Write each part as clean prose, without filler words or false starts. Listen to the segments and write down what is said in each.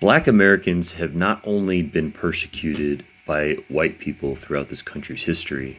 Black Americans have not only been persecuted by white people throughout this country's history,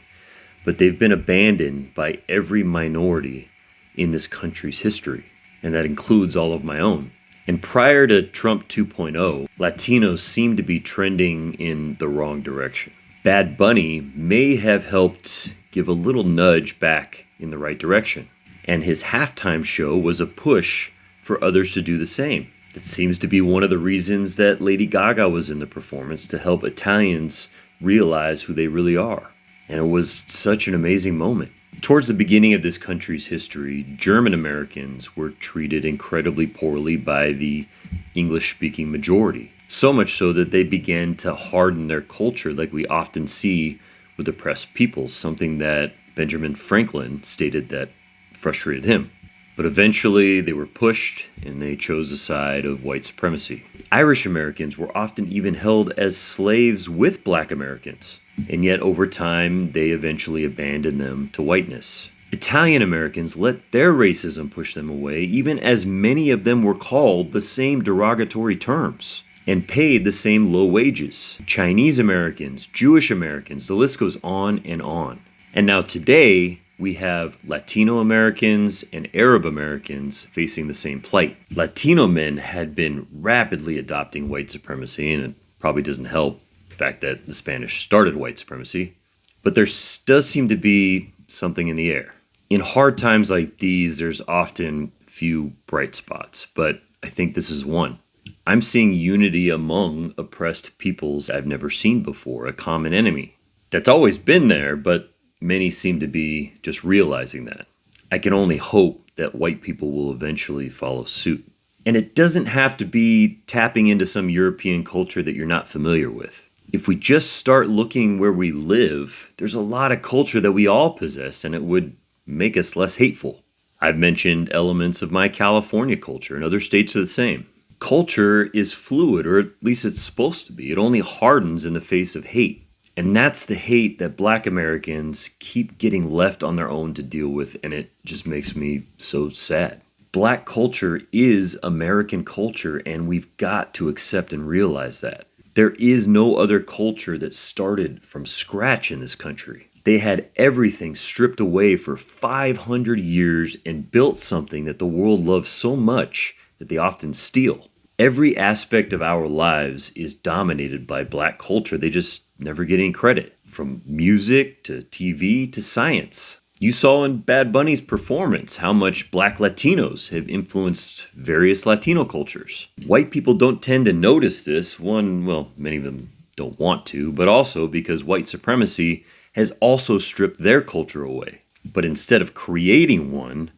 but they've been abandoned by every minority in this country's history, and that includes all of my own. And prior to Trump 2.0, Latinos seemed to be trending in the wrong direction. Bad Bunny may have helped give a little nudge back in the right direction, and his halftime show was a push for others to do the same. That seems to be one of the reasons that Lady Gaga was in the performance, to help Italians realize who they really are. And it was such an amazing moment. Towards the beginning of this country's history, German Americans were treated incredibly poorly by the English-speaking majority. So much so that they began to harden their culture like we often see with oppressed peoples, something that Benjamin Franklin stated that frustrated him. But eventually they were pushed and they chose the side of white supremacy. Irish Americans were often even held as slaves with Black Americans, and yet over time they eventually abandoned them to whiteness. Italian Americans let their racism push them away, even as many of them were called the same derogatory terms and paid the same low wages. Chinese Americans, Jewish Americans, the list goes on and on. And now today, we have Latino Americans and Arab Americans facing the same plight. Latino men had been rapidly adopting white supremacy, and it probably doesn't help the fact that the Spanish started white supremacy. But there does seem to be something in the air. In hard times like these, there's often few bright spots, but I think this is one. I'm seeing unity among oppressed peoples I've never seen before, a common enemy. That's always been there, but many seem to be just realizing that. I can only hope that white people will eventually follow suit. And it doesn't have to be tapping into some European culture that you're not familiar with. If we just start looking where we live, there's a lot of culture that we all possess, and it would make us less hateful. I've mentioned elements of my California culture, and other states are the same. Culture is fluid, or at least it's supposed to be. It only hardens in the face of hate. And that's the hate that Black Americans keep getting left on their own to deal with, and it just makes me so sad. Black culture is American culture, and we've got to accept and realize that. There is no other culture that started from scratch in this country. They had everything stripped away for 500 years and built something that the world loves so much that they often steal. Every aspect of our lives is dominated by Black culture. They just never get any credit. From music to TV to science. You saw in Bad Bunny's performance how much Black Latinos have influenced various Latino cultures. White people don't tend to notice this. Many of them don't want to, but also because white supremacy has also stripped their culture away. But instead of creating one,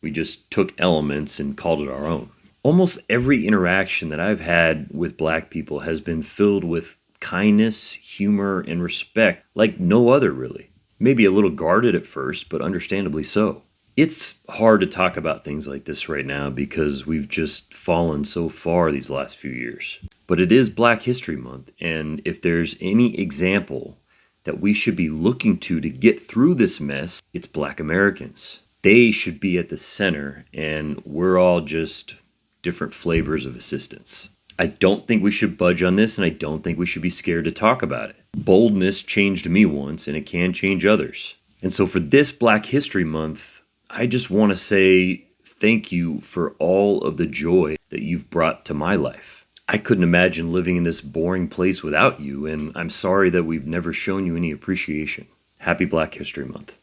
we just took elements and called it our own. Almost every interaction that I've had with Black people has been filled with kindness, humor, and respect like no other, really. Maybe a little guarded at first, but understandably so. It's hard to talk about things like this right now because we've just fallen so far these last few years. But it is Black History Month, and if there's any example that we should be looking to get through this mess, it's Black Americans. They should be at the center, and we're all just different flavors of assistance. I don't think we should budge on this, and I don't think we should be scared to talk about it. Boldness changed me once, and it can change others. And so for this Black History Month, I just want to say thank you for all of the joy that you've brought to my life. I couldn't imagine living in this boring place without you, and I'm sorry that we've never shown you any appreciation. Happy Black History Month.